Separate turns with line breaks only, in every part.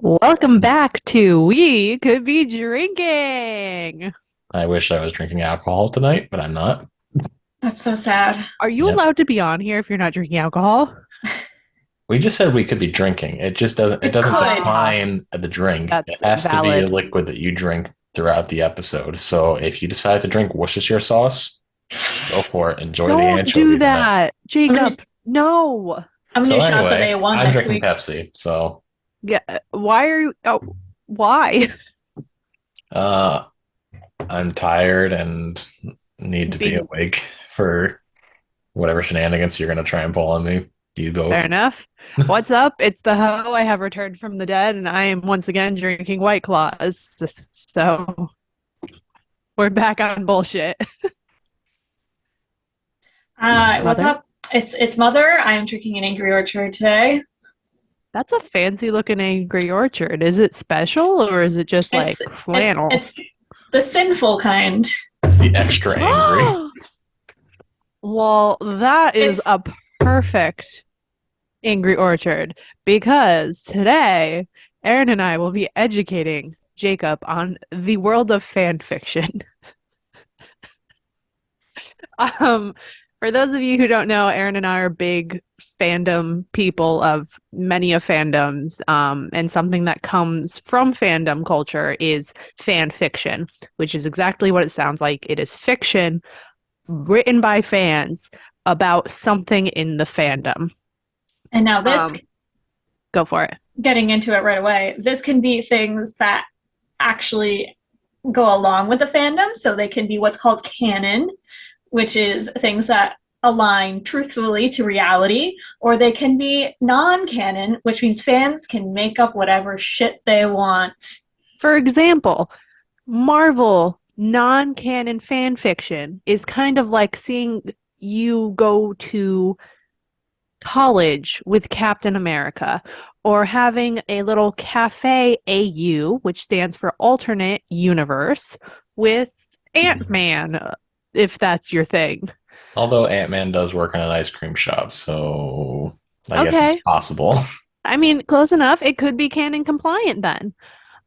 Welcome back to We Could Be Drinking.
I wish I was drinking alcohol tonight, but I'm not.
That's so sad.
Are you
Yep.
allowed to be on here if you're not drinking alcohol?
We just said we could be drinking. It
It
doesn't
could.
define the drink. It
That's
has to be a
valid.
liquid that you drink throughout the episode. So if you decide to drink Worcestershire sauce, go for it. Enjoy the
Don't do
anchovies in it.
that,
How many,
Jacob. No.
how
So
many shots a day
anyway,
one
I'm
next
drinking
week?
Pepsi. So
Yeah. Why are you? Oh, why?
uh I'm tired and need to be
Being
awake for whatever shenanigans you're gonna try and pull on me. You
fair
both.
enough. What's up? It's the hoe. I have returned from the dead, and I am once again drinking White Claws. So we're back on bullshit.
What's
Mother?
up? It's Mother. I am drinking an Angry Orchard today.
That's a fancy looking Angry Orchard. Is it special or is it just like
It's it's
flannel?
it's the sinful kind.
It's the extra angry.
Well, that is
It's
a perfect Angry Orchard because today Erin and I will be educating Jacob on the world of fan fiction. Um, for those of you who don't know, Erin and I are big fandom people of many of fandoms, and something that comes from fandom culture is fan fiction, which is exactly what it sounds like. It is fiction written by fans about something in the fandom.
and now this
Um, go for it.
getting into it right away. This can be things that actually go along with the fandom, so they can be what's called canon, which is things that align truthfully to reality, or they can be non-canon, which means fans can make up whatever shit they want.
For example, Marvel non-canon fan fiction is kind of like seeing you go to college with Captain America or having a little cafe AU, which stands for alternate universe, with Ant-Man, if that's your thing.
Although Ant-Man does work in an ice cream shop, so I guess it's
Okay.
possible.
I mean, close enough. It could be canon compliant then.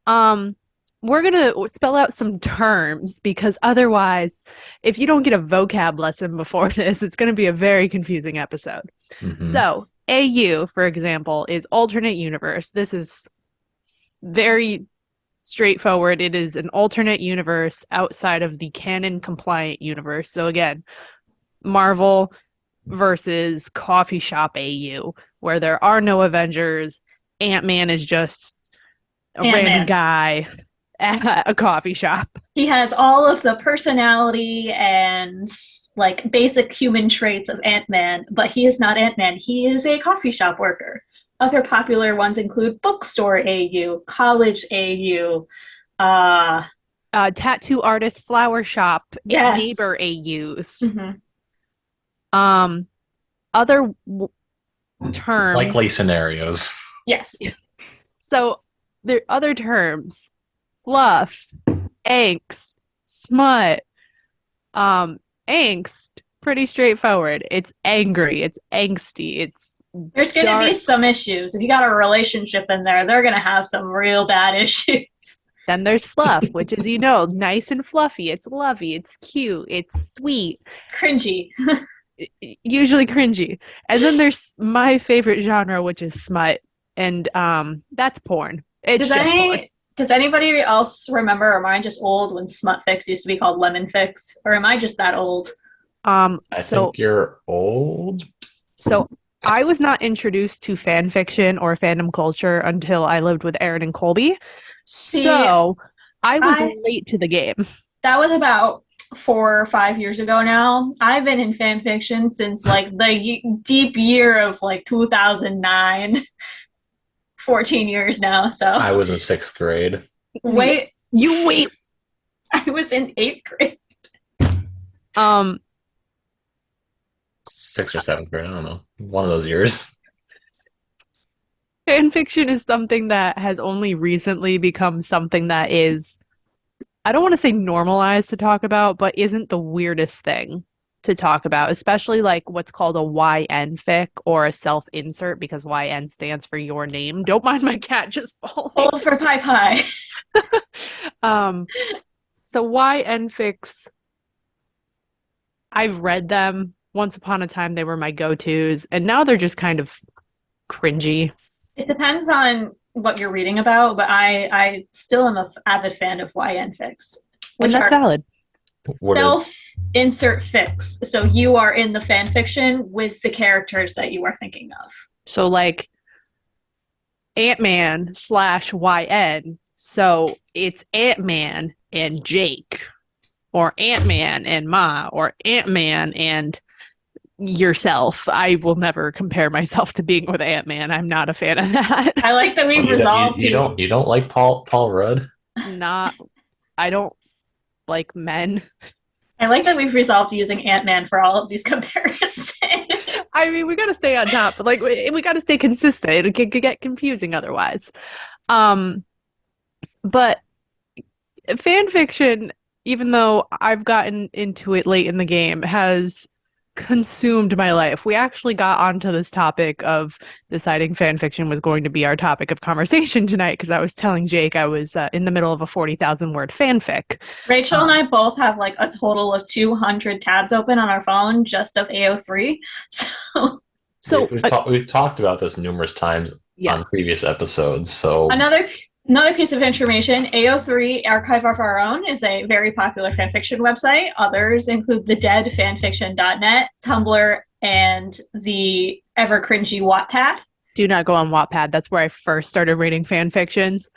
Um, we're gonna spell out some terms because otherwise, if you don't get a vocab lesson before this, it's gonna be a very confusing episode.
Hmm.
So, AU, for example, is alternate universe. This is very straightforward. It is an alternate universe outside of the canon compliant universe. So again, Marvel versus coffee shop AU, where there are no Avengers. Ant-Man is just a random
Ant-Man.
guy at a coffee shop.
He has all of the personality and like basic human traits of Ant-Man, but he is not Ant-Man. He is a coffee shop worker. Other popular ones include bookstore AU, college AU, uh
Tattoo artist, flower shop, neighbor
yes.
AUs.
Mm-hmm.
Um, other
Likely
terms.
scenarios.
Yes.
So there are other terms: fluff, angst, smut. Um, angst, pretty straightforward. It's angry. It's angsty. It's
There's going to be
dark.
some issues. If you got a relationship in there, they're going to have some real bad issues.
Then there's fluff, which is, nice and fluffy. It's lovey. It's cute. It's sweet.
Cringy.
Usually cringy. And then there's my favorite genre, which is smut, and that's porn. It's
Does
just porn.
anybody else remember, or am I just old when smut fix used to be called lemon fix? Or am I just that old?
I
So
think you're old.
so I was not introduced to fan fiction or fandom culture until I lived with Aaron and Colby.
See,
So I was
I
late to the game.
that was about 4 or 5 years ago now. I've been in fan fiction since like the deep year of like 2009, 14 years now. So
I was in sixth grade,
wait,
You wait.
I was in eighth grade.
Um,
sixth or seventh grade. I don't know. One of those years.
Fan fiction is something that has only recently become something that is, I don't want to say normalized to talk about, but isn't the weirdest thing. to talk about, especially like what's called a YN fic or a self-insert because YN stands for your name. Don't mind my cat just falling.
Old for pie pie.
So YN fics, I've read them. Once upon a time, they were my go-tos, and now they're just kind of cringy.
It depends on what you're reading about, but I still am an avid fan of YN fics,
And
which
that's
are
valid.
What are
self-insert fics. So you are in the fan fiction with the characters that you are thinking of.
So like Ant-Man / YN. So it's Ant-Man and Jake, or Ant-Man and Ma, or Ant-Man and yourself. I will never compare myself to being with Ant-Man. I'm not a fan of that.
I like that we've
you, don't,
resolved
you, you don't you don't like Paul Rudd?
Not, I don't like men.
I like that we've resolved using Ant-Man for all of these comparisons.
I mean, we got to stay on top, but like we got to stay consistent. It could get confusing otherwise. But fan fiction, even though I've gotten into it late in the game, has consumed my life. We actually got onto this topic of deciding fan fiction was going to be our topic of conversation tonight because I was telling Jake I was in the middle of a 40,000 word fanfic.
Rachel and I both have like a total of 200 tabs open on our phone just of AO3.
So
we've talked about this numerous times on previous episodes. So
another piece of information, AO3 Archive of Our Own is a very popular fanfiction website. Others include thedeadfanfiction.net, Tumblr, and the ever cringy Wattpad.
Do not go on Wattpad. That's where I first started reading fan fictions.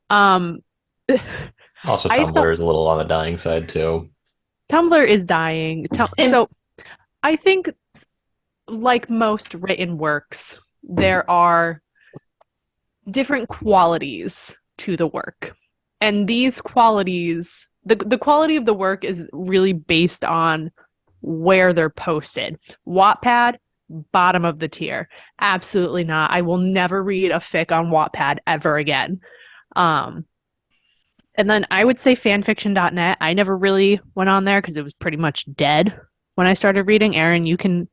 Also, Tumblr is a little on the dying side too.
Tumblr is dying. So I think, like most written works, there are different qualities to the work. And these qualities, the quality of the work is really based on where they're posted. Wattpad, bottom of the tier. Absolutely not. I will never read a fic on Wattpad ever again. And then I would say fanfiction.net. I never really went on there because it was pretty much dead when I started reading. Erin, you can...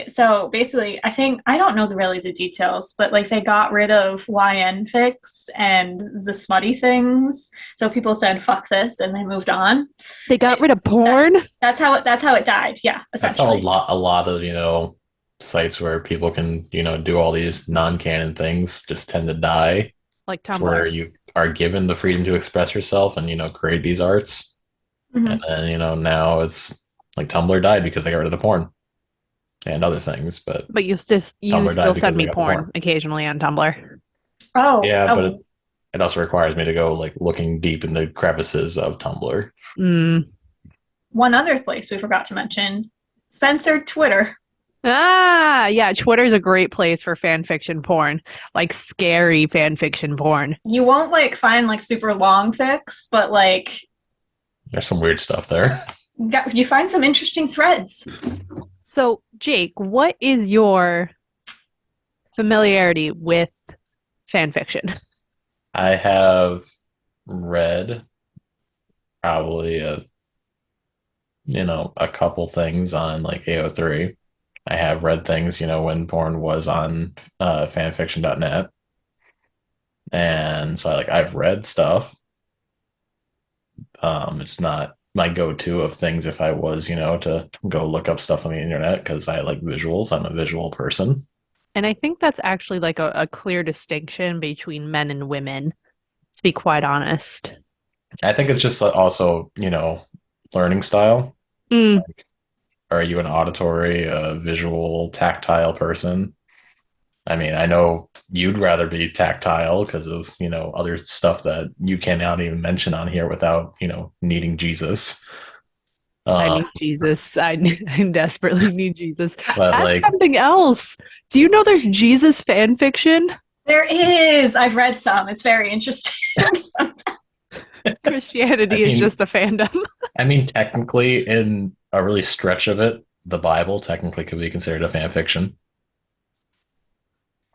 So basically, I don't know really the details, but like they got rid of YN fics and the smutty things. So people said, fuck this, and they moved on.
They got rid of porn?
That's how it died. Yeah, essentially.
That's how a lot of, sites where people can, do all these non-canon things just tend to die.
Like Tumblr.
Where you are given the freedom to express yourself and, create these arts. Mm-hmm. And then, now it's like Tumblr died because they got rid of the porn and other things, but
you still send me porn occasionally on Tumblr.
But it also requires me to go like looking deep in the crevices of Tumblr.
One other place we forgot to mention: censored Twitter.
Twitter's a great place for fan fiction porn, like scary fan fiction porn.
You won't like find like super long fics, but like
there's some weird stuff there.
You find some interesting threads.
So, Jake, what is your familiarity with fan fiction?
I have read probably a couple things on like AO3. I have read things, when porn was on fanfiction.net. And so I've read stuff. It's not my go-to of things if I was, to go look up stuff on the internet because I like visuals. I'm a visual person.
And I think that's actually like a clear distinction between men and women, to be quite honest.
I think it's just also, learning style. Like, are you an auditory, visual, tactile person? I mean, I know you'd rather be tactile because of, other stuff that you cannot even mention on here without, needing Jesus.
I need Jesus. I desperately need Jesus.
That's
something else. Do you know there's Jesus fan fiction?
There is. I've read some. It's very interesting.
Christianity is just a fandom.
I mean, technically, in a really stretch of it, the Bible technically could be considered a fan fiction.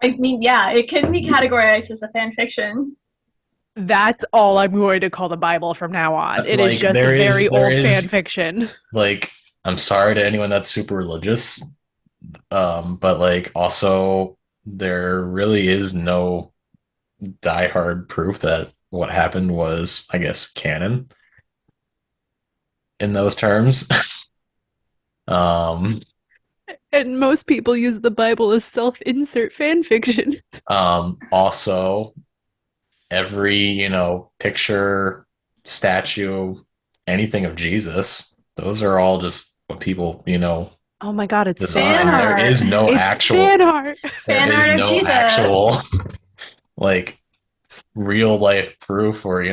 I mean, yeah, it can be categorized as a fan fiction.
That's all I'm going to call the Bible from now on. It is just a very old fan fiction.
Like, I'm sorry to anyone that's super religious, but like also there really is no diehard proof that what happened was, I guess, canon in those terms. um,
And most people use the Bible as self-insert fan fiction.
also every, picture, statue, anything of Jesus, those are all just what people,
Oh my God, it's fan
design.
art.
Fan art.
It's fan art.
There
Fan
is
art of
no
Jesus.
actual like real life proof or,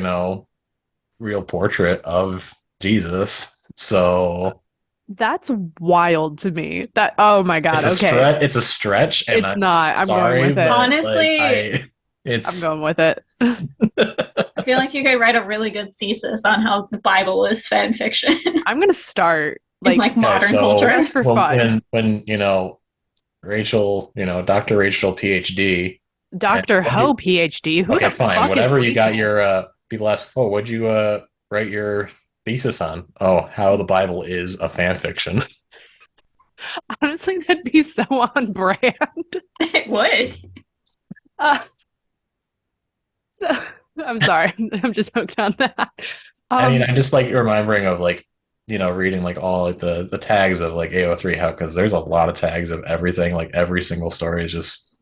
real portrait of Jesus. So
That's wild to me. That, oh my God, okay.
it's a stretch, and
It's
I'm
not. I'm going
sorry,
with it.
but like
Honestly,
I'm
it's
going with it.
I feel like you could write a really good thesis on how the Bible is fan fiction
I'm gonna start
in
like
like
okay.
modern
So
culture.
just for fun.
when Rachel, Dr. Rachel, PhD, and
Dr.
what do
Ho, PhD. Who
okay,
the
fine,
fuck is
whatever you got
Rachel?
your people ask, oh, what'd you write your thesis on? Oh, how the Bible is a fan fiction.
Honestly, that'd be so on brand.
It would.
Uh, so I'm sorry. I'm just hooked on that.
I mean,
Um,
I'm just like remembering of like, reading like all like the tags of like AO3, how because there's a lot of tags of everything, like every single story is just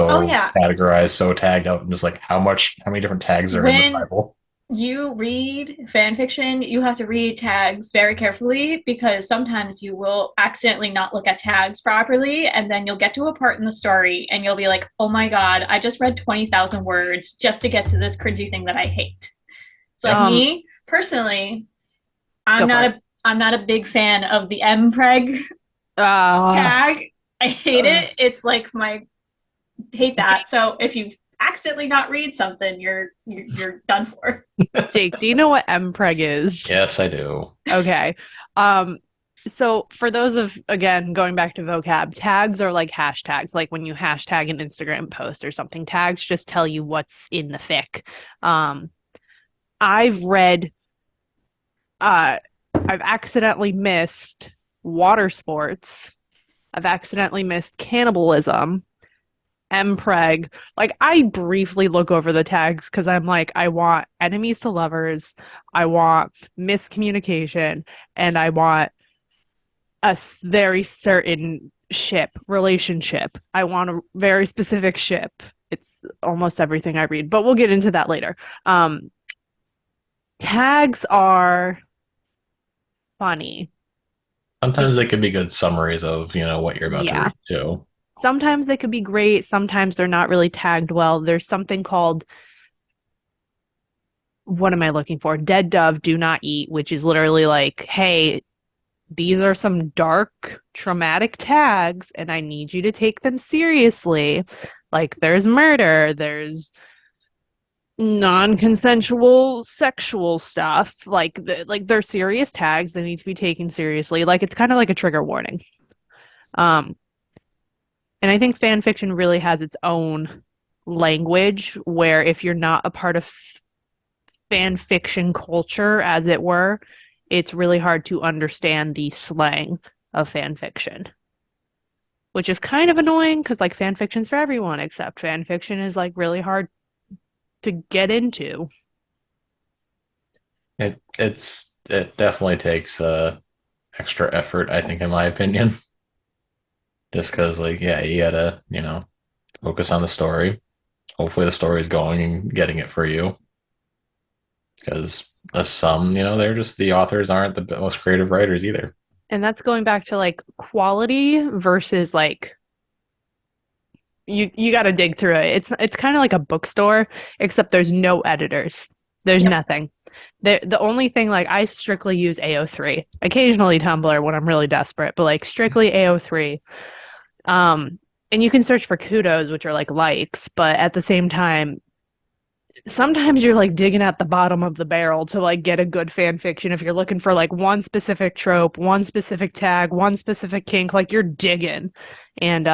Oh
so
yeah.
categorized, so tagged out, and just like how many different tags are in the
When
Bible.
you read fan fiction, you have to read tags very carefully because sometimes you will accidentally not look at tags properly, and then you'll get to a part in the story and you'll be like, oh my God, I just read 20,000 words just to get to this cringy thing that I hate. It's like
um,
me personally,
go
I'm
for
not
it.
a I'm not a big fan of the mpreg
Uh,
tag. I hate
uh,
it. It's like my hate
Jake,
that. So if you accidentally not read something, you're done for.
Jake, do you know what mpreg is?
Yes, I do.
Okay. Um, so for those of, again, going back to vocab, tags are like hashtags. Like when you hashtag an Instagram post or something, tags just tell you what's in the fic. Um, I've read, I've accidentally missed water sports. I've accidentally missed cannibalism, mpreg. Like I briefly look over the tags because I'm like, I want enemies to lovers, I want miscommunication, and I want a very certain ship relationship. I want a very specific ship. It's almost everything I read, but we'll get into that later. Um, Tags are funny.
Sometimes they could be good summaries of, what you're about to
Yeah.
read too.
Sometimes they could be great. Sometimes they're not really tagged well. There's something called, what am I looking for? Dead dove, do not eat, which is literally like, hey, these are some dark, traumatic tags, and I need you to take them seriously. Like, there's murder, there's non-consensual sexual stuff. Like they're serious tags. They need to be taken seriously. Like, it's kind of like a trigger warning. Um, and I think fan fiction really has its own language where if you're not a part of fan fiction culture, as it were, it's really hard to understand the slang of fan fiction, which is kind of annoying because like fan fiction's for everyone, except fan fiction is like really hard to get into.
It definitely takes extra effort, I think, in my opinion. Just because, like, yeah, you gotta, focus on the story. Hopefully, the story is going and getting it for you. Because some, they're just the authors aren't the most creative writers either.
And that's going back to like quality versus like you got to dig through it. It's kind of like a bookstore, except there's no editors. There's
Yep.
nothing. The only thing like I strictly use AO3, occasionally Tumblr when I'm really desperate, but like strictly AO3. And you can search for kudos, which are like likes, but at the same time, sometimes you're like digging at the bottom of the barrel to like get a good fan fiction. If you're looking for like one specific trope, one specific tag, one specific kink, like you're digging. And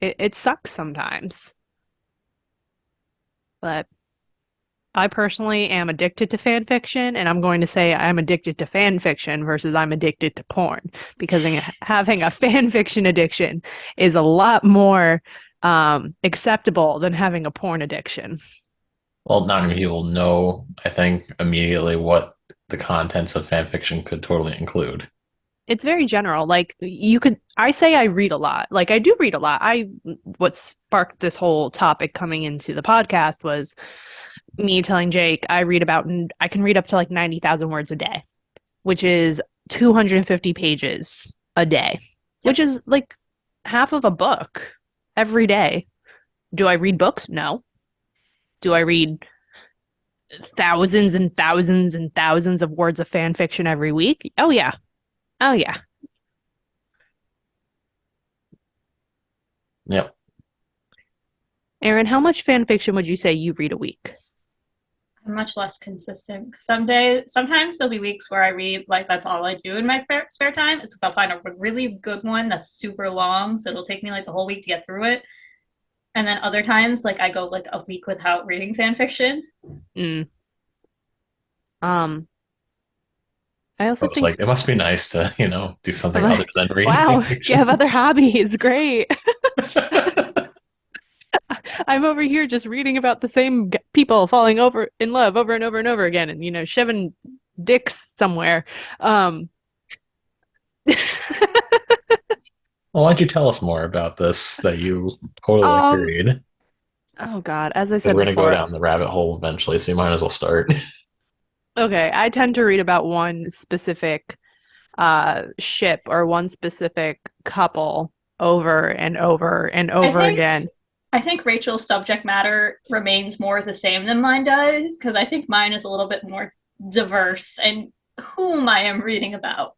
it sucks sometimes. But I personally am addicted to fan fiction, and I'm going to say I'm addicted to fan fiction versus I'm addicted to porn because having a fan fiction addiction is a lot more acceptable than having a porn addiction.
Well, not many people know, I think, immediately what the contents of fan fiction could totally include.
It's very general. Like I say I read a lot. Like I do read a lot. What sparked this whole topic coming into the podcast was me telling Jake I can read up to like 90,000 words a day, which is 250 pages a day,
Yep.
which is like half of a book every day. Do I read books? No. Do I read thousands and thousands and thousands of words of fan fiction every week? Oh yeah. Oh yeah.
Yep.
Erin, how much fan fiction would you say you read a week?
I'm much less consistent. Sometimes there'll be weeks where I read like that's all I do in my spare time. It's I'll find a really good one that's super long, so it'll take me like the whole week to get through it. And then other times, like I go like a week without reading fan fiction.
Mm. Um, I
I
also
was
think,
like, it must be nice to, do something other than read
wow,
fan
you have
fiction.
other hobbies. Great. I'm over here just reading about the same people falling over in love over and over and over again and, shoving dicks somewhere. Um,
Well, why don't you tell us more about this that you totally like to
um,
read?
oh God, as I
Because
said
we're going to go
before,
down the rabbit hole eventually, so you might as well start.
okay, I tend to read about one specific ship or one specific couple over and over and
I
over
think
again.
I think Rachel's subject matter remains more the same than mine does because I think mine is a little bit more diverse and whom I am reading about.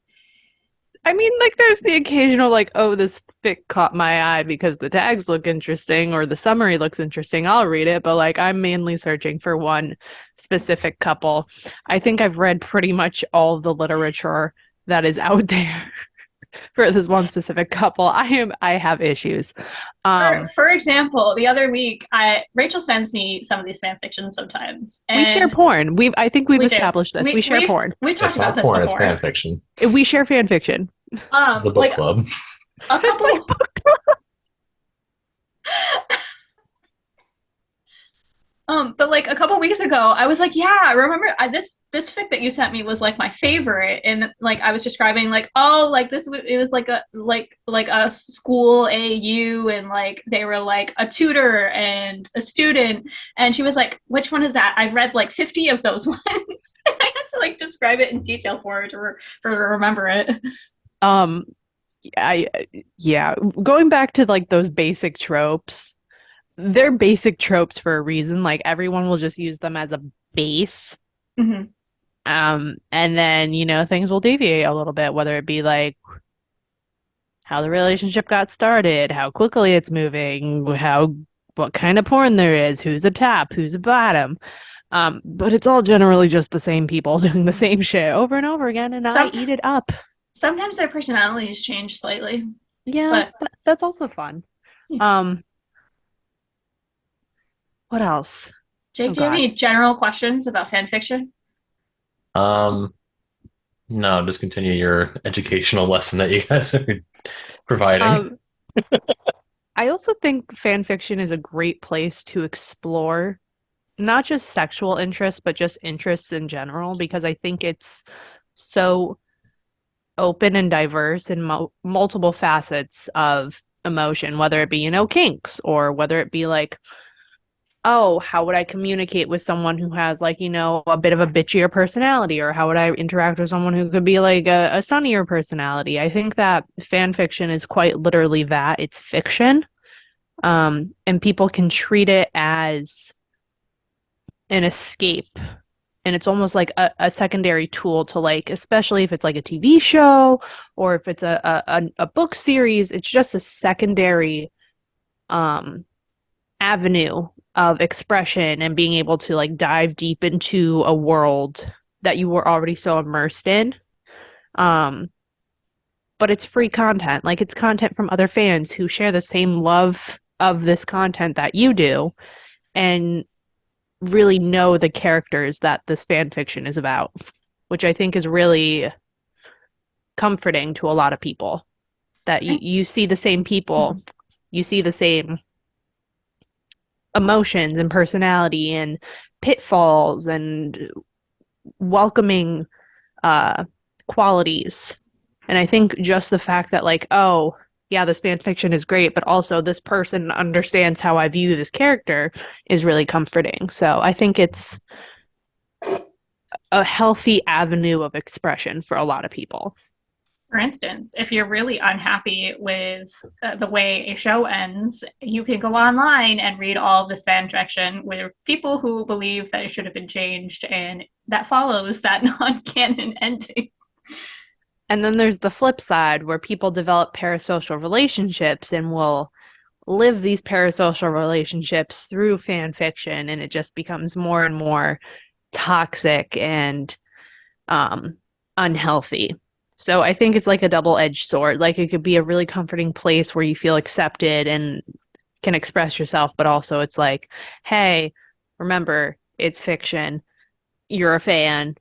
I mean, like, there's the occasional, like, oh, this fic caught my eye because the tags look interesting or the summary looks interesting. I'll read it, but like, I'm mainly searching for one specific couple. I think I've read pretty much all of the literature that is out there for this one specific couple. I have issues. Um,
For example, the other week, I Rachel sends me some of these fan fictions sometimes,
we share
and
porn. I think we've
we do.
established this. We share porn.
We talked
It's
about
not
this
porn, it's
before.
fan fiction.
We share fan fiction.
The book
Like
club.
a
It's like
couple
book.
But like a couple weeks ago, I was like, yeah, I remember this fic that you sent me was like my favorite, and like I was describing like, oh, like this it was like a school AU, and like they were like a tutor and a student, and she was like, which one is that? I read like 50 of those ones. I had to like describe it in detail for her for her to remember it.
Um, I yeah, going back to like those basic tropes. They're basic tropes for a reason. Like everyone will just use them as a base.
Mm-hmm.
And then, things will deviate a little bit, whether it be like how the relationship got started, how quickly it's moving, what kind of porn there is, who's a top, who's a bottom. But it's all generally just the same people doing the same shit over and over again, and I
Some
eat it up.
sometimes their personalities change slightly,
Yeah,
but
that's also fun.
yeah.
Um, what else?
Jake,
Oh
do you have
God.
any general questions about fan fiction?
Um, no, just continue your educational lesson that you guys are providing.
Um, I also think fan fiction is a great place to explore not just sexual interests, but just interests in general, because I think it's so open and diverse in multiple facets of emotion, whether it be, kinks or whether it be like, oh, how would I communicate with someone who has like, a bit of a bitchier personality, or how would I interact with someone who could be like a sunnier personality? I think that fan fiction is quite literally that. It's fiction. And people can treat it as an escape. And it's almost like a secondary tool to like, especially if it's like a TV show or if it's a book series, it's just a secondary um avenue of expression and being able to like dive deep into a world that you were already so immersed in. Um, but it's free content. Like it's content from other fans who share the same love of this content that you do. And really know the characters that this fan fiction is about, which I think is really comforting to a lot of people. That you see the same people, you see the same emotions and personality and pitfalls and welcoming qualities. And I think just the fact that, like, oh, yeah, this fan fiction is great, but also this person understands how I view this character is really comforting. So I think it's a healthy avenue of expression for a lot of people.
For instance, if you're really unhappy with the way a show ends, you can go online and read all of this fan fiction with people who believe that it should have been changed, and that follows that non-canon ending.
And then there's the flip side where people develop parasocial relationships and will live these parasocial relationships through fan fiction, and it just becomes more and more toxic and unhealthy. So I think it's like a double-edged sword. Like it could be a really comforting place where you feel accepted and can express yourself, but also it's like, hey, remember, it's fiction. You're a fan.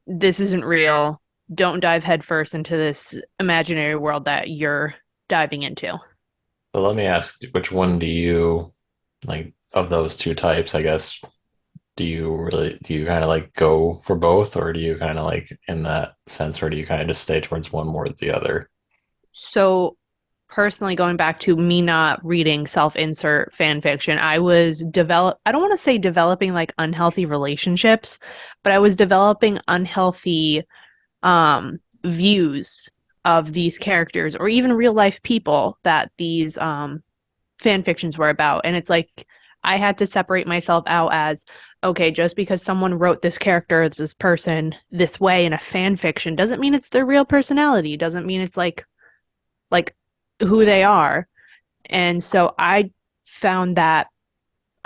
This isn't real. Don't dive headfirst into this imaginary world that you're diving into.
But let me ask, which one do you like of those two types, I guess, do you kind of like go for both, or do you kind of like in that sense, or do you kind of just stay towards one more than the other?
So personally, going back to me not reading self-insert fan fiction, I don't want to say developing like unhealthy relationships, but I was developing unhealthy views of these characters or even real life people that these fan fictions were about. And it's like I had to separate myself out as, okay, just because someone wrote this character as this person this way in a fan fiction doesn't mean it's their real personality, doesn't mean it's like who they are. And so I found that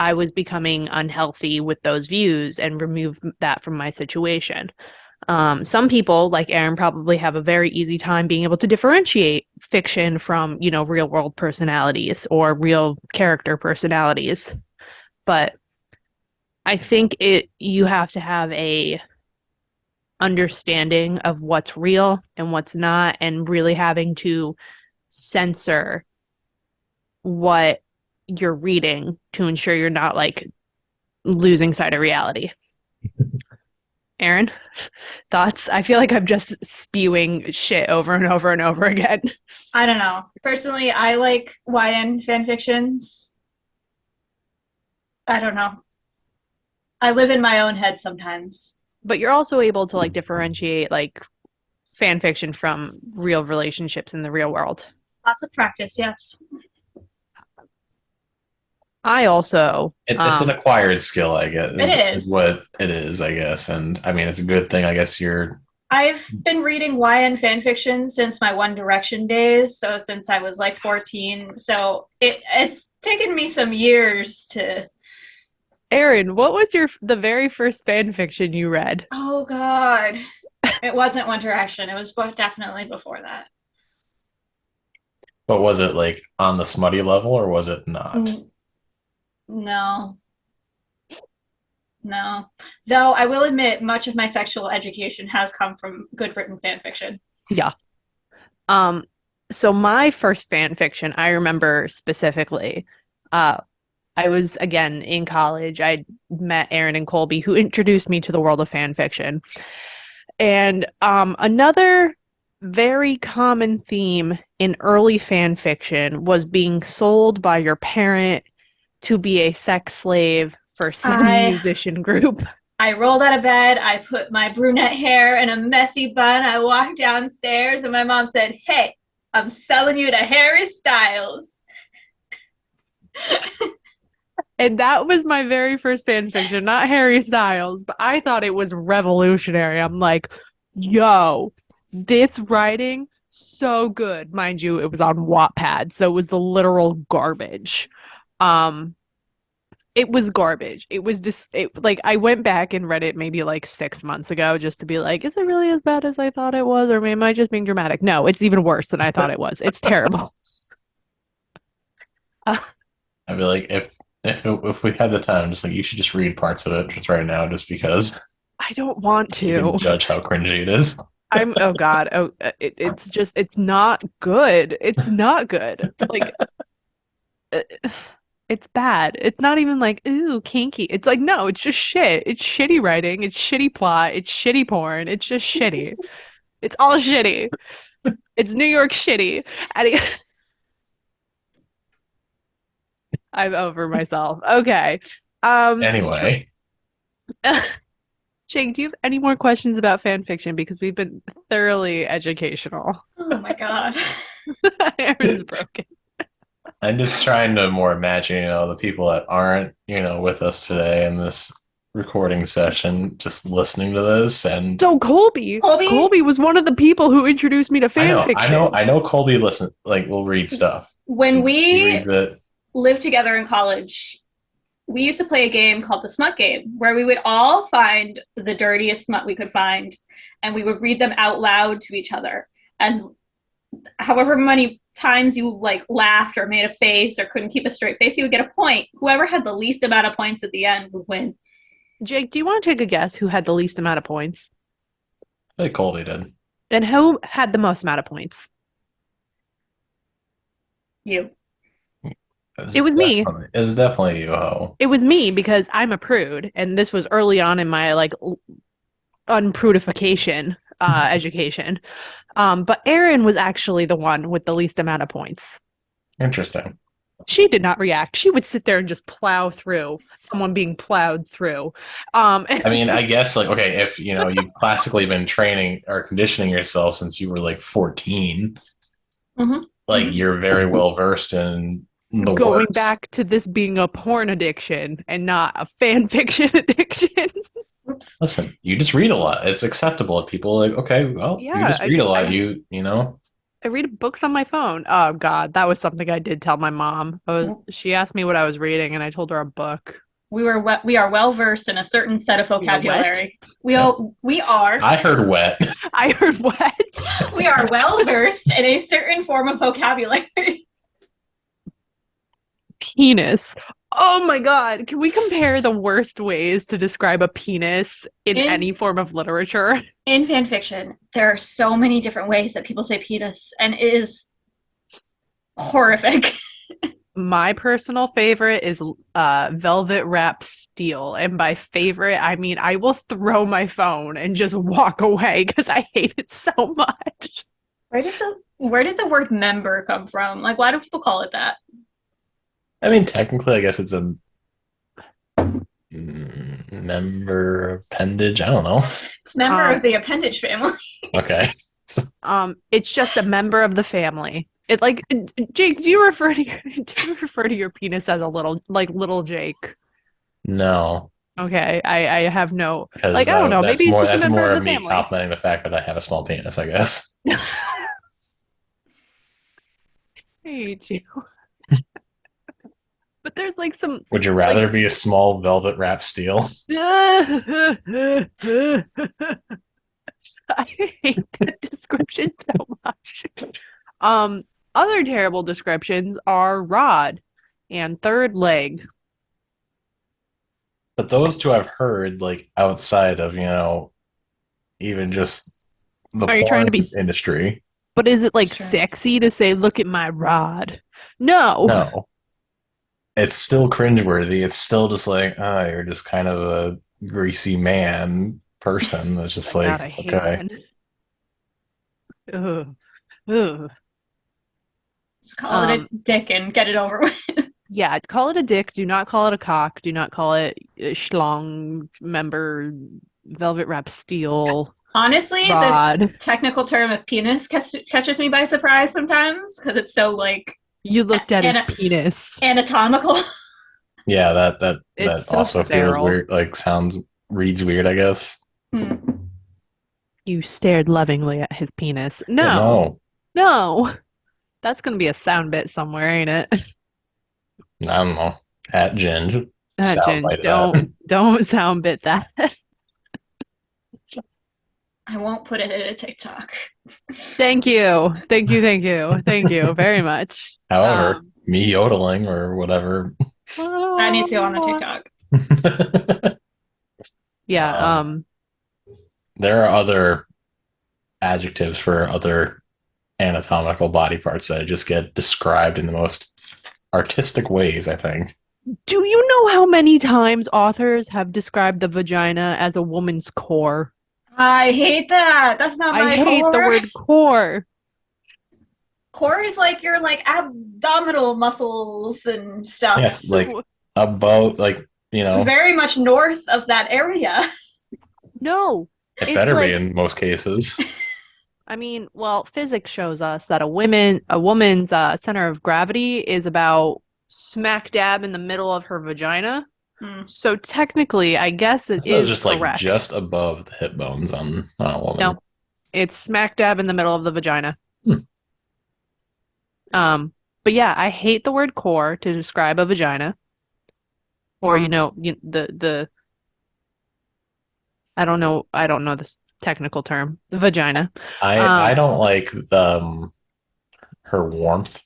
I was becoming unhealthy with those views and removed that from my situation. Some people, like Erin, probably have a very easy time being able to differentiate fiction from, real world personalities or real character personalities. But I think you have to have a understanding of what's real and what's not, and really having to censor what you're reading to ensure you're not like losing sight of reality. Erin, thoughts? I feel like I'm just spewing shit over and over and over again.
I don't know. Personally, I like YN fan fictions. I don't know. I live in my own head sometimes.
But you're also able to like differentiate like fan fiction from real relationships in the real world.
Lots of practice, yes.
I also
It's an acquired skill, I guess.
It is.
What it is, I guess. And I mean, it's a good thing, I guess
I've been reading YN fan fiction since my One Direction days, so since I was like 14. So it's taken me some years to.
Erin, what was the very first fan fiction you read?
Oh God, it wasn't One Direction. It was definitely before that.
But was it like on the smutty level or was it not?
No. No. Though I will admit, much of my sexual education has come from good written fan fiction.
Yeah. So my first fan fiction, I remember specifically, I was again in college. I met Erin and Colby, who introduced me to the world of fan fiction. And another very common theme in early fan fiction was being sold by your parent to be a sex slave for some musician group.
I rolled out of bed. I put my brunette hair in a messy bun. I walked downstairs, and my mom said, "Hey, I'm selling you to Harry Styles."
And that was my very first fan fiction, not Harry Styles, but I thought it was revolutionary. I'm like, yo, this writing, so good. Mind you, it was on Wattpad, so it was the literal garbage. It was garbage. It was just like I went back and read it maybe like 6 months ago just to be like, is it really as bad as I thought it was, or am I just being dramatic? No, it's even worse than I thought it was. It's terrible.
I'd be like, if we had the time, just like you should just read parts of it just right now, just because
I don't want
you can
to.
judge how cringy it is.
Oh God. Oh, it's just, it's not good. It's not good. Like, uh, it's bad. It's not even like, ooh, kinky. It's like, no, it's just shit. It's shitty writing. It's shitty plot. It's shitty porn. It's just shitty. It's all shitty. It's New York shitty. And I'm over myself. Okay. Sure.
Anyway,
Jake, do you have any more questions about fan fiction? Because we've been thoroughly educational.
Oh my God.
Aaron's broken.
I'm just trying to more imagine, the people that aren't, with us today in this recording session, just listening to this. And
So Colby,
Colby,
Colby was one of the people who introduced me to fan fiction.
I know Colby listen, like will read stuff.
when
He
we
reads it.
lived together in college, we used to play a game called the smut game, where we would all find the dirtiest smut we could find, and we would read them out loud to each other. And however many times you like laughed or made a face or couldn't keep a straight face, you would get a point. Whoever had the least amount of points at the end would win.
Jake, do you want to take a guess who had the least amount of points?
I think Colby did.
And who had the most amount of points?
You.
It was me.
It was definitely you, Ho.
It was me because I'm a prude, and this was early on in my like unprudification education. But Erin was actually the one with the least amount of points.
Interesting.
She did not react. She would sit there and just plow through someone being plowed through.
I mean, I guess like okay, if you've classically been training or conditioning yourself since you were like 14, like you're very well versed in the
going
works.
back to this being a porn addiction and not a fan fiction addiction.
Oops.
Listen, you just read a lot. It's acceptable. People are like, okay, well, you
Yeah,
just read a lot. You know.
I read books on my phone. Oh God, that was something I did tell my mom. She asked me what I was reading, and I told her a book.
We are well versed in a certain set of vocabulary. We are.
I heard wet.
I heard wet.
We are well versed in a certain form of vocabulary.
Penis. Oh my God. Can we compare the worst ways to describe a penis in any form of literature?
In fan fiction, there are so many different ways that people say penis, and it is horrific.
My personal favorite is Velvet Wrap Steel. And by favorite, I mean I will throw my phone and just walk away because I hate it so much.
Where did the word member come from? Like, why do people call it that?
I mean, technically, I guess it's a member appendage. I don't know.
It's member of the appendage family.
Okay.
It's just a member of the family. It like Jake, do you refer to your penis as a little Jake?
No.
Okay, I have no
I
don't know. Maybe it's just a member of the
me
family.
complimenting the fact that I have a small penis, I guess.
I hate you. But there's like some.
Would you rather be a small velvet wrap steel?
I hate that description so much. Other terrible descriptions are rod and third leg.
But those two I've heard like outside of, even just the
Are you trying to be
industry.
But is it like sexy to say, look at my rod? No.
No. It's still cringeworthy. It's still just like, you're just kind of a greasy man person that's just like, okay.
Ugh. Ugh.
Just call it a dick and get it over with.
Yeah, call it a dick. Do not call it a cock. Do not call it a schlong, member, velvet wrap steel.
Honestly,
rod.
The technical term of penis catches me by surprise sometimes because it's so like
you looked at his penis.
Anatomical.
Yeah, that
so
also
sterile.
feels weird. Like reads weird, I guess.
You stared lovingly at his penis.
No.
That's gonna be a sound bit somewhere, ain't it?
I don't know. At Ginge.
Don't sound bit that.
I won't put it in a TikTok.
Thank you very much.
However, me yodeling or whatever.
That needs to go on the TikTok.
Yeah,
There are other adjectives for other anatomical body parts that just get described in the most artistic ways, I think.
do you know how many times authors have described the vagina as a woman's core?
I hate that. That's not
I
my
hate the
core.
word core.
Core is like your like abdominal muscles and stuff.
Yes, like above, like,
It's very much north of that area.
No,
it
it's
better be
like,
in most cases.
I mean, well, physics shows us that a woman's center of gravity is about smack dab in the middle of her vagina. So technically, I guess
I
it
thought it was
is
just like
correct.
just above the hip bones on a woman.
No, it's smack dab in the middle of the vagina.
Hmm.
But yeah, I hate the word core to describe a vagina, or the I don't know this technical term, the vagina.
I don't like her warmth.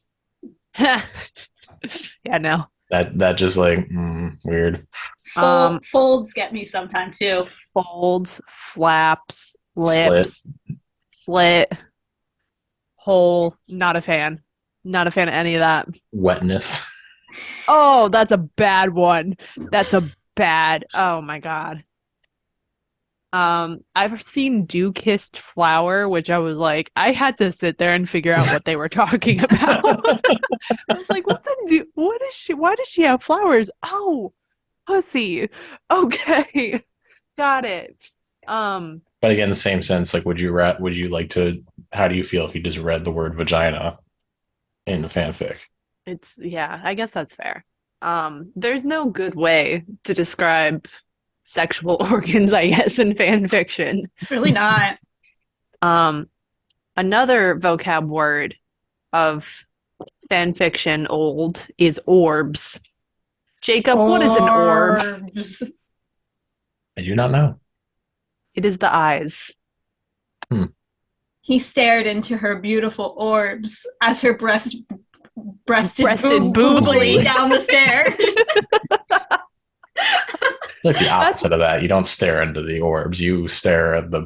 Yeah, no.
That just like weird.
Folds get me sometimes too.
Folds, flaps,
Slit.
lips, slit, hole. Not a fan. Not a fan of any of that.
Wetness.
Oh, that's a bad one. That's a bad. Oh my God. I've seen dew-kissed flower, which I was like, I had to sit there and figure out what they were talking about. I was like, what's a dew? What is she? Why does she have flowers? Oh, pussy. Okay, got it. Um,
But again, the same sense. Like, would you like to? How do you feel if you just read the word vagina in the fanfic?
yeah, I guess that's fair. There's no good way to describe sexual organs, I guess, in fan fiction.
Really not.
Another vocab word of fan fiction old is orbs. Jacob, what is an orb?
Orbs.
I do not know.
It is the eyes.
He stared into her beautiful orbs as her breasted
Breasted
boobly
boobly.
down the stairs.
Like the opposite of that. You don't stare into the orbs. You stare at the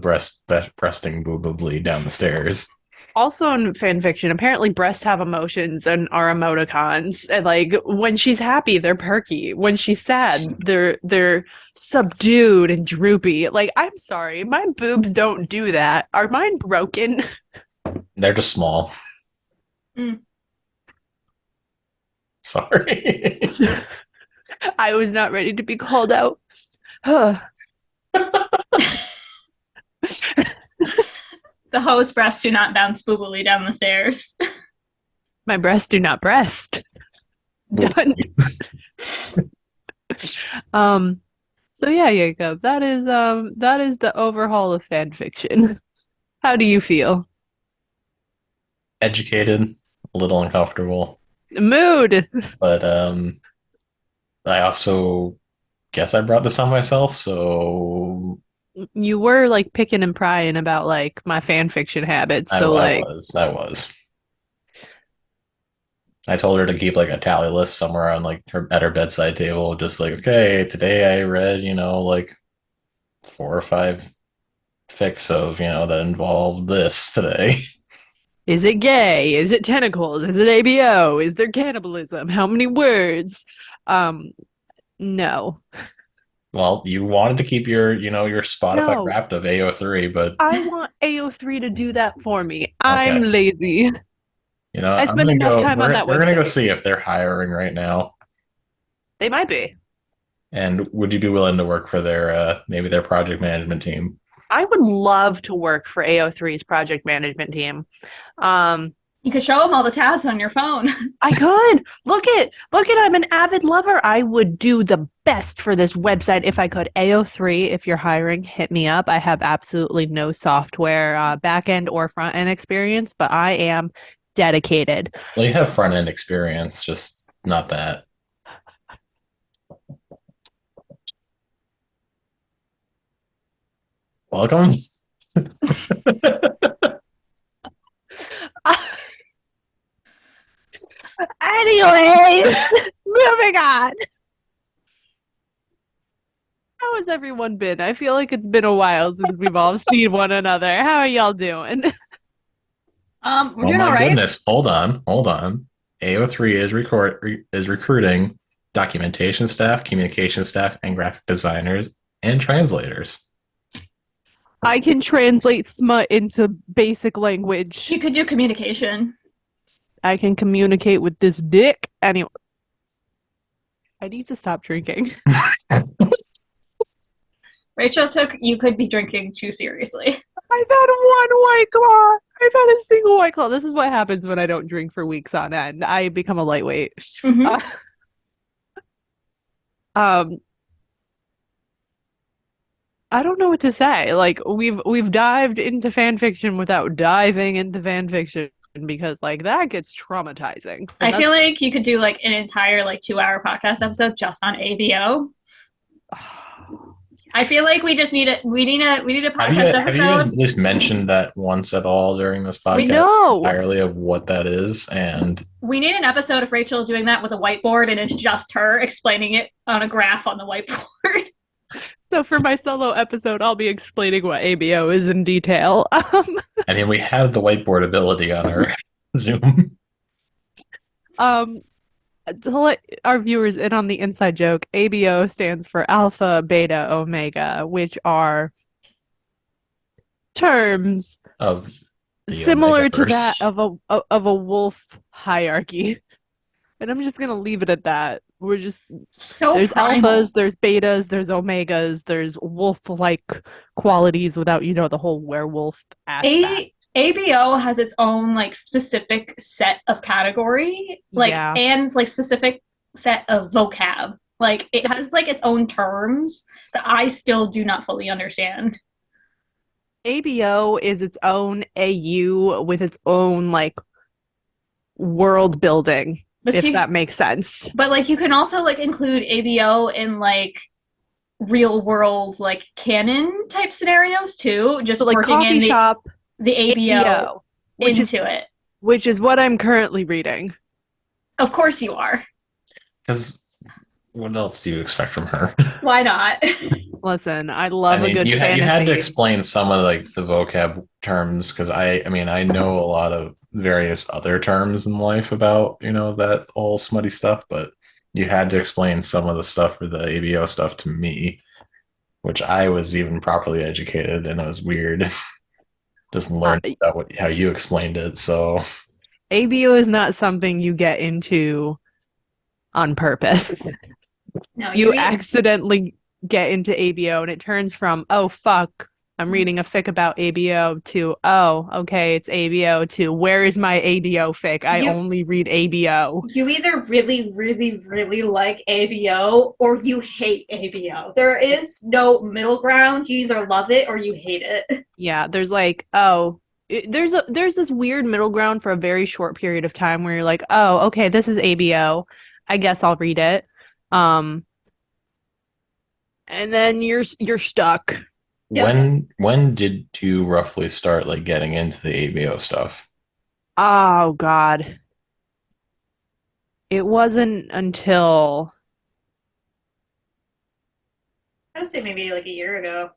breasting boobably down the stairs.
Also in fan fiction, apparently breasts have emotions and are emoticons. And like when she's happy, they're perky. When she's sad, they're subdued and droopy. Like, I'm sorry, my boobs don't do that. Are mine broken?
They're just small.
Mm.
Sorry.
I was not ready to be called out.
The host's breasts do not bounce boobily down the stairs.
My breasts do not breast. Done. So yeah, Jacob, that is the overhaul of fan fiction. How do you feel?
Educated, a little uncomfortable,
Mood.
but I also guess I brought this on myself, so
You were like picking and prying about like my fan fiction habits, so
I
like
was. I was. I told her to keep like a tally list somewhere on like her bedside table, just like, okay, today I read, like 4 or 5 fics of, that involved this today.
is it gay? Is it tentacles? Is it ABO? Is there cannibalism? How many words? No.
Well, you wanted to keep your, your Spotify
No.
Wrapped of AO3, but
I want AO3 to do that for me. I'm lazy. I
I'm
spend
gonna
enough
go.
time on that
We're gonna go
website.
see if they're hiring right now.
They might be.
And would you be willing to work for their maybe their project management team?
I would love to work for AO3's project management team.
You could show them all the tabs on your phone.
I could. Look at I'm an avid lover. I would do the best for this website if I could. AO3, if you're hiring, hit me up. I have absolutely no software back end or front end experience, but I am dedicated.
Well, you have front end experience, just not that. Welcome.
Anyways, moving moving on. How has everyone been? I feel like it's been a while since we've all seen one another. How are y'all doing?
We're
Oh
doing
my
all right.
goodness. Hold on. AO3 is recruiting documentation staff, communication staff, and graphic designers and translators.
I can translate smut into basic language.
You could do communication.
I can communicate with this dick. Anyway, I need to stop drinking.
Rachel took you could be drinking too seriously.
I've had one White Claw. I've had a single White Claw. This is what happens when I don't drink for weeks on end. I become a lightweight.
Mhm.
Um, I don't know what to say. Like we've dived into fan fiction without diving into fan fiction because like that gets traumatizing.
I feel like you could do like an entire like 2-hour podcast episode just on ABO. I feel like we just need a podcast
Have you
episode.
at least mentioned that once at all during this podcast?
know.
Entirely of what that is, and
We need an episode of Rachel doing that with a whiteboard and it's just her explaining it on a graph on the whiteboard.
So for my solo episode, I'll be explaining what ABO is in detail.
I mean, we have the whiteboard ability on our Zoom.
To let our viewers in on the inside joke, ABO stands for Alpha, Beta, Omega, which are terms
Of the
similar to
Omegaverse.
that of a wolf hierarchy. And I'm just gonna leave it at that. We're just
So
there's
primal.
alphas, there's betas, there's omegas, there's wolf-like qualities without, the whole werewolf aspect.
ABO has its own like specific set of category, like
Yeah.
and like specific set of vocab. Like it has like its own terms that I still do not fully understand.
ABO is its own AU with its own like world building,
But
if
see,
that makes sense.
but like you can also like include ABO in like real world like canon type scenarios too. Just
So like
working
coffee
in
shop
the ABO
ABO, which is
into it.
which is what I'm currently reading.
Of course you are.
Because what else do you expect from her?
Why not?
Listen, I love a good
you had to
fantasy.
explain some of like the vocab terms because I mean I know a lot of various other terms in life about that whole smutty stuff, but you had to explain some of the stuff for the ABO stuff to me, which I was even properly educated, and it was weird just learning about how you explained it. So
ABO is not something you get into on purpose.
No,
You accidentally get into ABO and it turns from, oh fuck, I'm reading a fic about ABO to, oh, okay, it's ABO to, where is my ABO fic? I only read ABO.
You either really, really, really like ABO or you hate ABO. There is no middle ground. You either love it or you hate it.
Yeah, there's like, there's this weird middle ground for a very short period of time where you're like, oh, okay, this is ABO. I guess I'll read it. And then you're stuck.
Yep.
when did you roughly start like getting into the ABO stuff?
Oh God. It wasn't until
I would say maybe like a year ago.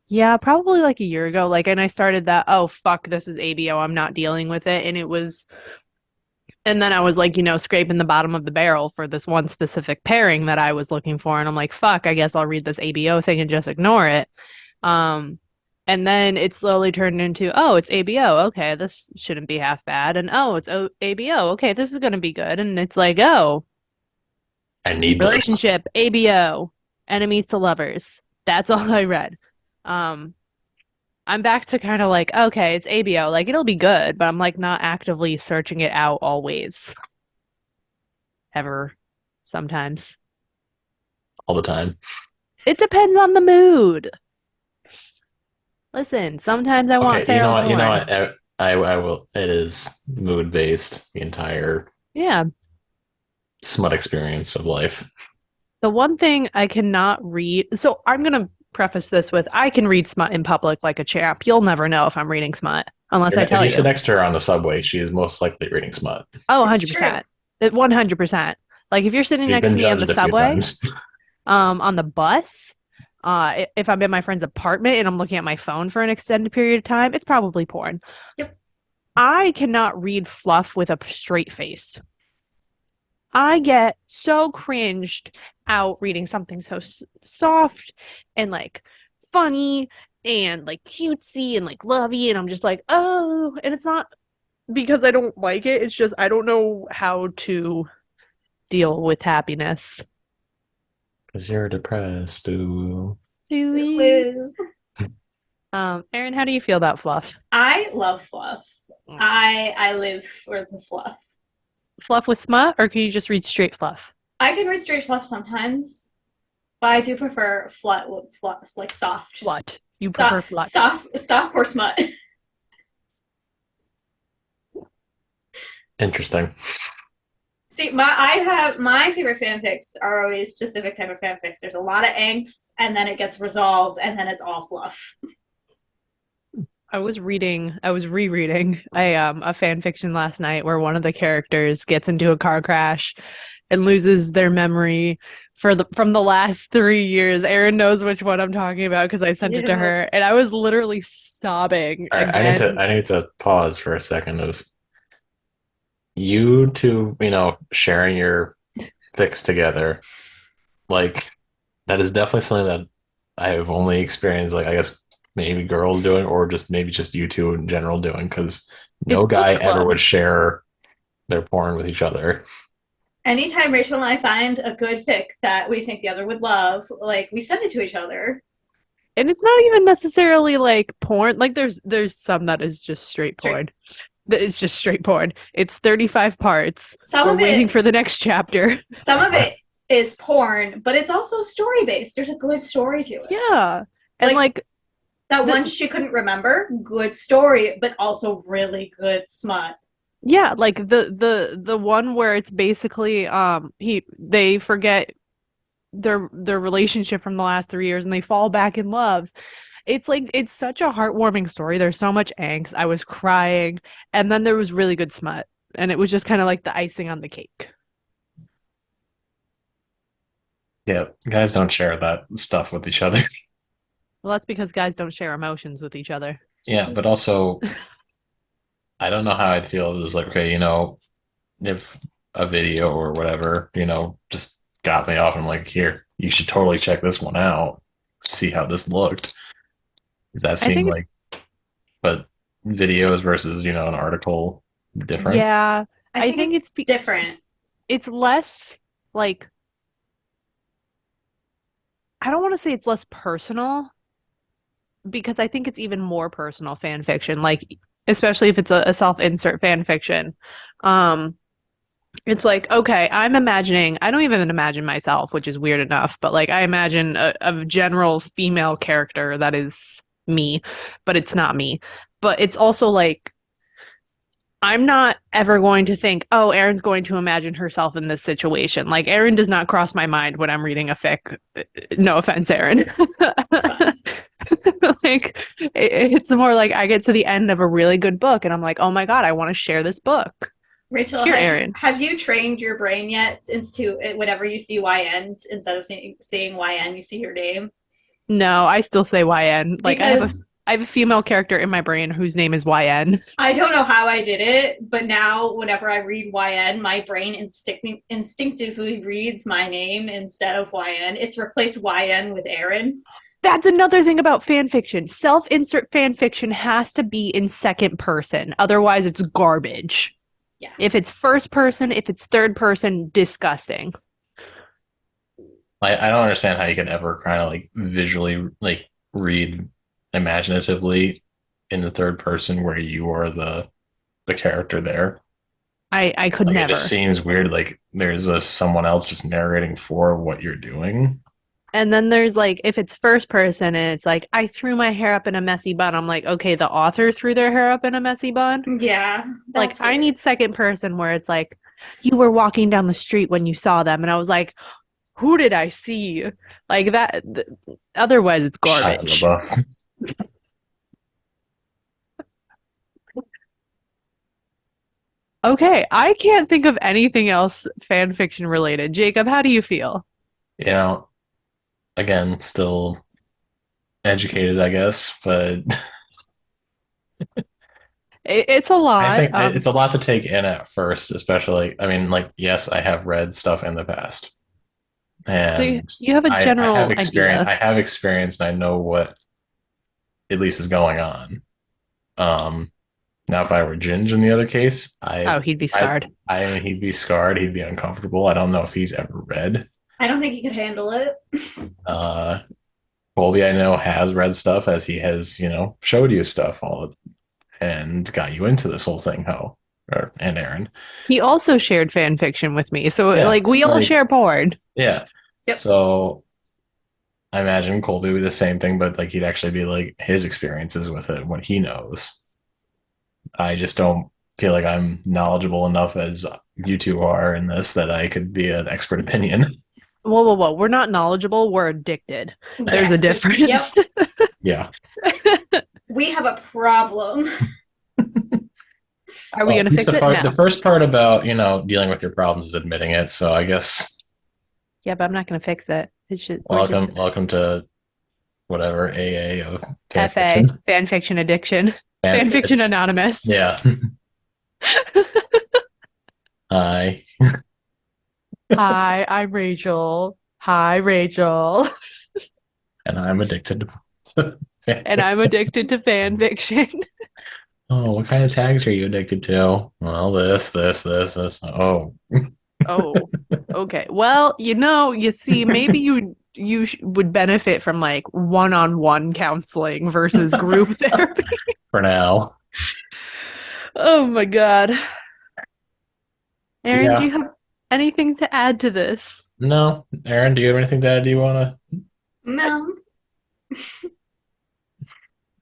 yeah, probably like a year ago. Like, and I started that, oh fuck, this is ABO, I'm not dealing with it. And then I was like, scraping the bottom of the barrel for this one specific pairing that I was looking for. And I'm like, fuck, I guess I'll read this ABO thing and just ignore it. And then it slowly turned into, oh, it's ABO. Okay, this shouldn't be half bad. And oh, it's ABO. Okay, this is going to be good. And it's like, oh,
I need this.
relationship, ABO, enemies to lovers. That's all I read. I'm back to kind of like, okay, it's ABO. Like, it'll be good, but I'm like not actively searching it out always. Ever. Sometimes.
All the time.
It depends on the mood. Listen, sometimes I want
Okay, you know what?
feral
I will. It is mood based. The entire
Yeah.
smut experience of life.
The one thing I cannot read. So I'm gonna preface this with I can read smut in public like a champ. You'll never know if I'm reading smut unless I tell
If you
you.
sit next to her on the subway, she is most likely reading smut.
Oh,
It's
100%. 100%. Like if you're sitting
You've
next to
been
me on the
judged a few
subway,
times.
on the bus, if I'm in my friend's apartment and I'm looking at my phone for an extended period of time, it's probably porn.
Yep.
I cannot read fluff with a straight face. I get so cringed out reading something so soft and like funny and like cutesy and like lovey, and I'm just like, oh, and it's not because I don't like it, it's just I don't know how to deal with happiness.
Because you're depressed, ooh.
Woo.
Erin, how do you feel about fluff?
I love fluff. I live for the fluff.
Fluff with smut, or can you just read straight fluff?
I can read straight fluff sometimes, but I do prefer fluff like soft.
Flut. You prefer flut.
Soft core smut.
Interesting.
See, my favorite fanfics are always specific type of fanfics. There's a lot of angst, and then it gets resolved, and then it's all fluff.
I was rereading a fan fiction last night where one of the characters gets into a car crash and loses their memory from the last 3 years. Erin knows which one I'm talking about because I sent it to her, and I was literally sobbing
All right,
again.
I need to pause for a second of you two, sharing your fics together. Like that is definitely something that I have only experienced, like I guess maybe girls doing, or maybe just you two in general doing, because no
It's
guy
book
ever
club.
would share their porn with each other.
Anytime Rachel and I find a good fic that we think the other would love, like we send it to each other.
And it's not even necessarily like porn. Like there's some that is just straight porn. It's just straight porn. It's 35 parts. We're waiting for the next chapter.
Some of it is porn, but it's also story based. There's a good story to it.
Yeah. And like
that one she couldn't remember, good story, but also really good smut.
Yeah, like the one where it's basically they forget their relationship from the last 3 years and they fall back in love. It's like it's such a heartwarming story. There's so much angst. I was crying, and then there was really good smut, and it was just kind of like the icing on the cake.
Yeah, guys don't share that stuff with each other.
Well, that's because guys don't share emotions with each other.
Yeah, but also I don't know how I'd feel if it was like, okay, if a video or whatever, just got me off and I'm like, here, you should totally check this one out, see how this looked. Does that seem like, but videos versus, an article different?
Yeah,
I think it's different.
It's less like, I don't want to say it's less personal because I think it's even more personal fan fiction, like especially if it's a self-insert fan fiction. It's like, okay, I'm imagining, I don't even imagine myself, which is weird enough, but like I imagine a general female character that is me, but it's not me. But it's also like, I'm not ever going to think, oh, Erin's going to imagine herself in this situation. Like, Erin does not cross my mind when I'm reading a fic. No offense, Erin. Like, it's more like I get to the end of a really good book and I'm like, oh my God, I want to share this book.
Rachel, have you trained your brain yet into whenever you see YN, instead of seeing YN, you see your name?
No, I still say YN. Like I have a female character in my brain whose name is YN.
I don't know how I did it, but now whenever I read YN, my brain instinctively reads my name instead of YN. It's replaced YN with Erin.
That's another thing about fan fiction. Self-insert fan fiction has to be in second person. Otherwise, it's garbage.
Yeah.
If it's first person, if it's third person, disgusting.
I don't understand how you can ever kind of like visually like read imaginatively in the third person where you are the character there.
I could never.
It just seems weird. Like there's someone else just narrating for what you're doing.
And then there's like, if it's first person and it's like, I threw my hair up in a messy bun. I'm like, okay, the author threw their hair up in a messy bun.
Yeah.
Like, weird. I need second person where it's like, you were walking down the street when you saw them. And I was like, who did I see? Like that. Otherwise, it's garbage. Okay, I can't think of anything else fan fiction related. Jacob, how do you feel?
You know, again, still educated, I guess, but
It's a
I
lot.
think it's a lot to take in at first, especially. I mean, like, yes, I have read stuff in the past,
So
and
you have a
I have
general
experience.
idea.
I have experience, and I know what at least is going on. Um, Now, if I were Ginge in the other case,
Oh, he'd be
I,
scarred.
I mean, he'd be scarred. He'd be uncomfortable. I don't know if he's ever read.
I don't think he could handle it.
Uh, Colby, I know, has read stuff as he has, showed you stuff all and got you into this whole thing. And Aaron,
He also shared fan fiction with me. So
yeah,
like we all
like
share porn.
yeah.
Yep.
So I imagine Colby would be the same thing, but like he'd actually be like his experiences with it, what he knows. I just don't feel like I'm knowledgeable enough as you two are in this that I could be an expert opinion.
Whoa, whoa, whoa. We're not knowledgeable. We're addicted. There's a
Yes.
difference.
Yeah.
We have a problem.
Are we
Well,
going
at
to
least
fix it? No.
the first part about, dealing with your problems is admitting it. So I guess
Yeah, but I'm not going to fix it. We're just
welcome to whatever AA of fan
FA,
fiction.
fan fiction addiction.
Fan,
Fan fiction anonymous.
yeah. Hi.
Hi, I'm Rachel. Hi, Rachel.
And I'm addicted to
And I'm addicted to fan fiction.
Oh, what kind of tags are you addicted to? Well, this. Oh,
Oh, okay. Well, you see, maybe would benefit from like one-on-one counseling versus group therapy.
for now.
Oh my God. Erin, do
Yeah.
you have anything to add to this?
No. Aaron, do you have anything to add? Do you want to?
No.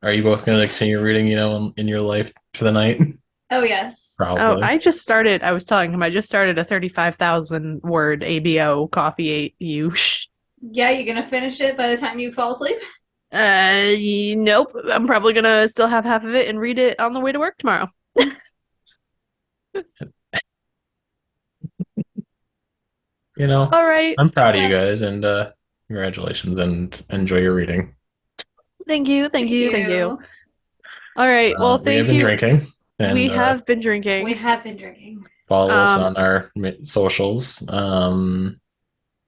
Are you both going to continue reading, in your life for the night?
Oh, yes.
Oh,
Probably.
I was telling him I just started a 35,000 word ABO coffee ate you.
Yeah, you're going to finish it by the time you fall asleep?
Nope. I'm probably gonna still have half of it and read it on the way to work tomorrow. All right.
I'm proud of you guys and congratulations and enjoy your reading.
Thank you. Thank you. Thank you. All right. Well,
We have
thank
been
you.
drinking
We
and
have been drinking.
We have been drinking.
follow us on our socials.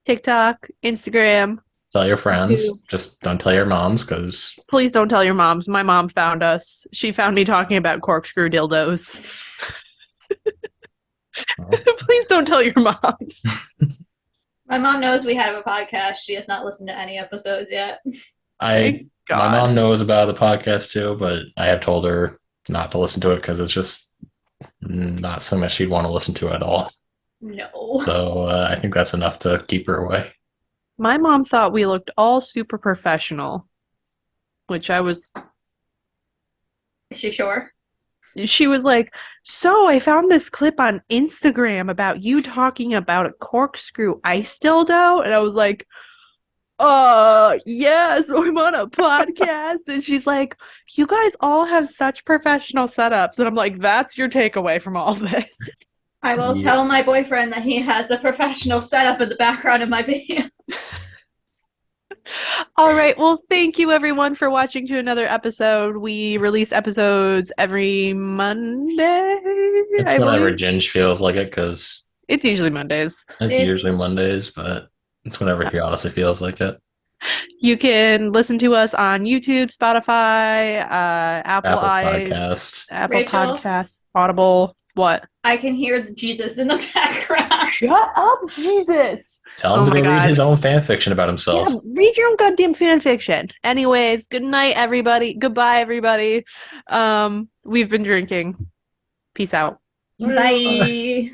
TikTok, Instagram.
Tell your friends.
YouTube.
Just don't tell your moms because
Please don't tell your moms. My mom found us. She found me talking about corkscrew dildos. Please don't tell your moms.
My mom knows we have a podcast. She has not listened to any episodes yet.
Thank God.
My mom knows about the podcast too, but I have told her not to listen to it because it's just not something that she'd want to listen to at all.
No.
So I think that's enough to keep her away.
My mom thought we looked all super professional, which I was.
Is she sure?
She was like, so I found this clip on Instagram about you talking about a corkscrew ice dildo. And I was like, yeah, so I'm on a podcast. And she's like, you guys all have such professional setups. And I'm like, that's your takeaway from all this.
I will tell my boyfriend that he has the professional setup in the background of my video.
All right. Well, thank you everyone for watching to another episode. We release episodes every Monday.
It's whenever Ginge feels like it because
it's usually Mondays.
it's usually Mondays, but it's whenever he honestly feels like it.
You can listen to us on YouTube, Spotify, Apple
Podcast,
Podcast, Audible. What?
I can hear Jesus in the background.
Shut up, Jesus!
Tell him to go read his own fan fiction about himself.
Yeah, read your own goddamn fan fiction. Anyways, good night, everybody. Goodbye, everybody. We've been drinking. Peace out.
Bye.